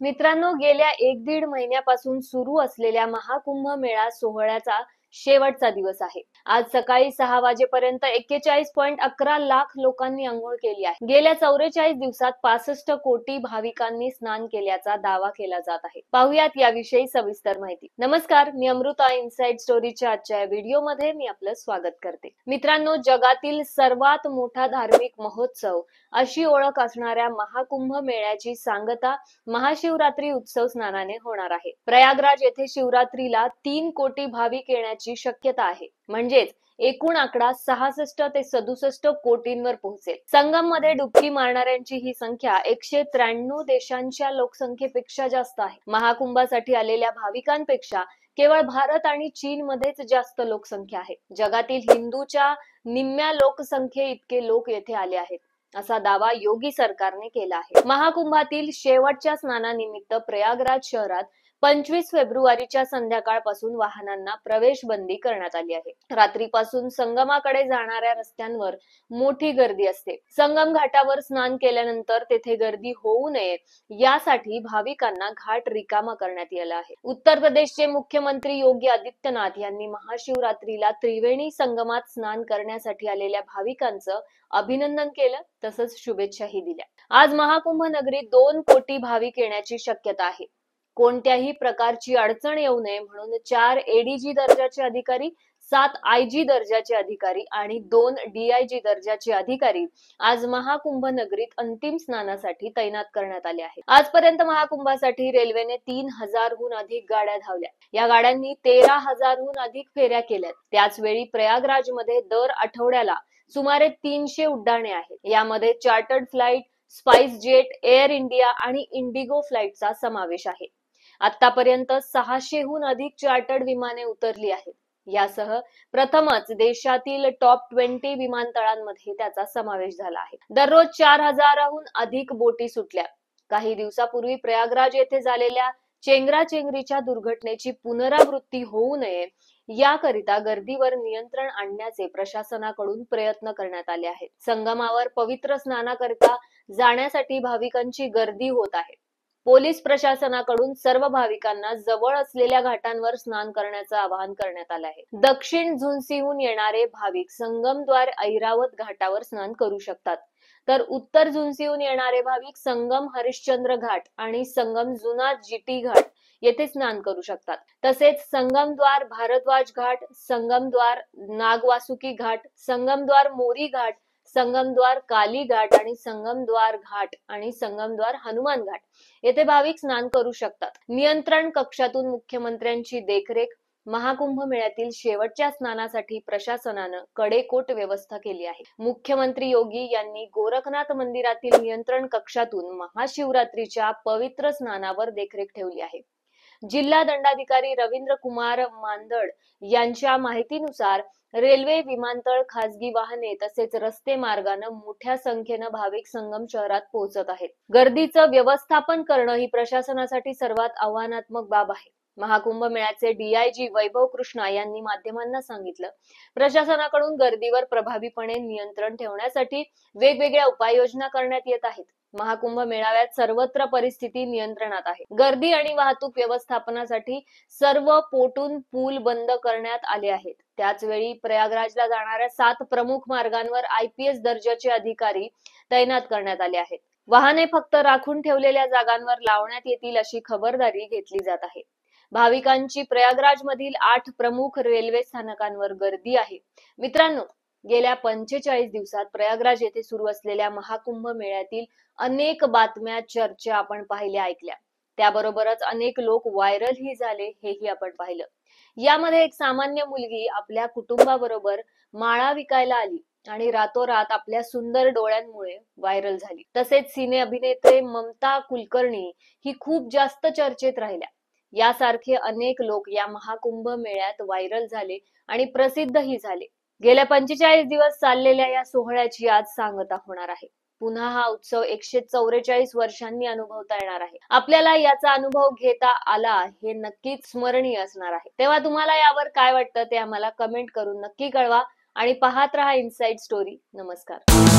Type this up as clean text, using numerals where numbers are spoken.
मित्रांनो, गेल्या 1-1.5 महिन्यापासून सुरू असलेल्या महाकुंभ मेळा सोहळ्याचा शेवटचा दिवस आहे. आज सकाळी 6 वाजेपर्यंत 41.11 लाख लोकांनी अंघोळ केली आहे. गेल्या 44 दिवसात 65 कोटी भाविकांनी स्नान केल्याचा दावा केला जात आहे. पाहुयात याविषयी सविस्तर माहिती. नमस्कार, मी अमृता. इनसाइड स्टोरीच्या आजच्या व्हिडिओमध्ये मी आपलं स्वागत करते. मित्रांनो, जगातील सर्वात मोठा धार्मिक महोत्सव अशी ओळख असणाऱ्या महाकुंभ मेळ्याची सांगता महाशिवरात्री उत्सव स्नानाने होणार आहे. प्रयागराज येथे शिवरात्रीला 3 कोटी भाविक येण्याची शक्यता आहे. म्हणजेच एकूण आकडा 66 ते 67 कोटींवर पोहोचेल. संगम मध्ये डुबकी मारणाऱ्यांची ही संख्या 193 देशांच्या लोकसंख्येपेक्षा जास्त आहे. महाकुंभासाठी आलेल्या भाविकांपेक्षा केवळ भारत आणि चीन मध्येच जास्त लोकसंख्या आहे. जगातील हिंदूच्या निम्म्या लोकसंख्ये इतके लोक येथे आले आहेत असा दावा योगी सरकारने केला आहे. महाकुंभातील शेवटच्या स्नानानिमित्त प्रयागराज शहरात 25 फेब्रुवारीच्या संध्याकाळपासून वाहनांना प्रवेश बंदी करण्यात आली आहे. रात्रीपासून संगमाकडे जाणाऱ्या रस्त्यांवर मोठी गर्दी असते. संगम घाटावर स्नान केल्यानंतर तेथे गर्दी होऊ नये यासाठी भाविकांना घाट रिकामा करण्यात आला आहे. उत्तर प्रदेशचे मुख्यमंत्री योगी आदित्यनाथ यांनी महाशिवरात्रीला त्रिवेणी संगमात स्नान करण्यासाठी आलेल्या भाविकांचं अभिनंदन केलं, तसंच शुभेच्छाही दिल्या. आज महाकुंभ नगरीत 2 कोटी भाविक येण्याची शक्यता आहे. कोणत्याही प्रकारची अडचण येऊ नये म्हणून 4 एडीजी दर्जाचे अधिकारी, 7 आयजी दर्जाचे अधिकारी आणि 2 डीआयजी दर्जाचे अधिकारी आज महाकुंभ नगरीत अंतिम स्नानासाठी तैनात करण्यात आले आहेत. आजपर्यंत महाकुंभासाठी रेल्वेने 3000हून अधिक गाड्या धावल्या. या गाड्यांनी 13,000हून अधिक फेऱ्या केल्यात. त्याचवेळी प्रयागराजमध्ये दर आठवड्याला सुमारे 300 उड्डाणे आहेत. यामध्ये chartered flight, spice jet, air India आणि इंडिगो फ्लाइटचा समावेश आहे. आतापर्यंत 600हून अधिक चार्टर्ड विमाने उतरली आहेत. यासह प्रथमच देशातील टॉप 20 विमानतळांमध्ये त्याचा समावेश झाला आहे. दररोज 4000हून अधिक बोटी सुटल्या. काही दिवसापूर्वी प्रयागराज येथे झालेल्या चेंगराचेंगरीच्या दुर्घटनेची पुनरावृत्ती होऊ नये याकरिता गर्दीवर नियंत्रण आणण्याचे प्रशासनाकडून प्रयत्न करण्यात आले आहेत. संगमावर पवित्र स्नानाकरिता जाण्यासाठी भाविकांची गर्दी होत आहे. पोलीस प्रशासनाकडून सर्व भाविकांना जवळ असलेल्या घाटांवर स्नान करण्याचं आवाहन करण्यात आलं आहे. दक्षिण झुन्सीहून येणारे भाविक संगमद्वार ऐरावत घाटावर स्नान करू शकतात, तर उत्तर झुन्सीहून येणारे भाविक संगम हरिश्चंद्र घाट आणि संगम जुना जीटी घाट येथे स्नान करू शकतात. तसेच संगमद्वार भारद्वाज घाट, संगमद्वार नागवासुकी घाट, संगमद्वार मोरी घाट, संगमद्वार काली घाट आणि संगमद्वार घाट आणि संगमद्वार हनुमान घाट येथे भाविक स्नान करू शकतात. नियंत्रण कक्षातून मुख्यमंत्र्यांची देखरेख. महाकुंभ मेळ्यातील शेवटच्या स्नानासाठी प्रशासनानं कडेकोट व्यवस्था केली आहे. मुख्यमंत्री योगी यांनी गोरखनाथ मंदिरातील नियंत्रण कक्षातून महाशिवरात्रीच्या पवित्र स्नानावर देखरेख ठेवली आहे. जिल्हा दंडाधिकारी रवींद्र कुमार मांदड यांच्या माहितीनुसार रेल्वे, विमानतळ, खासगी वाहने तसेच रस्ते मार्गाने मोठ्या संख्येने भाविक संगम शहरात पोहोचत आहेत. गर्दीचं व्यवस्थापन करणं ही प्रशासनासाठी सर्वात आव्हानात्मक बाब आहे. महाकुंभ मेळ्याचे डीआयजी वैभव कृष्णा यांनी माध्यमांना सांगितलं, प्रशासनाकडून गर्दीवर प्रभावीपणे नियंत्रण ठेवण्यासाठी वेगवेगळ्या उपाययोजना करण्यात येत आहेत. महाकुंभ मेळाव्यात सर्वत्र परिस्थिती नियंत्रणात आहे. गर्दी आणि वाहतूक व्यवस्थापनासाठी सर्व पोटून पूल बंद करण्यात आले आहेत. त्याचवेळी प्रयागराजला जाणाऱ्या 7 प्रमुख मार्गांवर आयपीएस दर्जाचे अधिकारी तैनात करण्यात आले आहेत. वाहने फक्त राखून ठेवलेल्या जागांवर लावण्यात येतील अशी खबरदारी घेतली जात आहे. भाविकांची प्रयागराज मधील 8 प्रमुख रेल्वे स्थानकांवर गर्दी आहे. मित्रांनो, गेल्या 45 दिवसात प्रयागराज येथे सुरू असलेल्या महाकुंभ मेळ्यातील अनेक बातम्या, चर्चा आपण पाहिल्या, ऐकल्या. त्याबरोबरच अनेक लोक व्हायरलही झाले, हेही आपण पाहिलं. यामध्ये एक सामान्य मुलगी आपल्या कुटुंबाबरोबर माळा विकायला आली आणि रातोरात आपल्या सुंदर डोळ्यांमुळे व्हायरल झाली. तसेच सिने अभिनेत्री ममता कुलकर्णी ही खूप जास्त चर्चेत राहिल्या. यासारखे अनेक लोक या महाकुंभ मेळ्यात व्हायरल झाले आणि प्रसिद्धही झाले. गेल्या 45 दिवस चाललेल्या या सोहळ्याची आज सांगता होणार आहे. पुन्हा हा उत्सव 144 वर्षांनी अनुभवता येणार आहे. आपल्याला याचा अनुभव घेता आला हे नक्कीच स्मरणीय असणार आहे. तेव्हा तुम्हाला यावर काय वाटतं ते आम्हाला कमेंट करून नक्की कळवा आणि पाहत रहा इनसाइड स्टोरी. नमस्कार.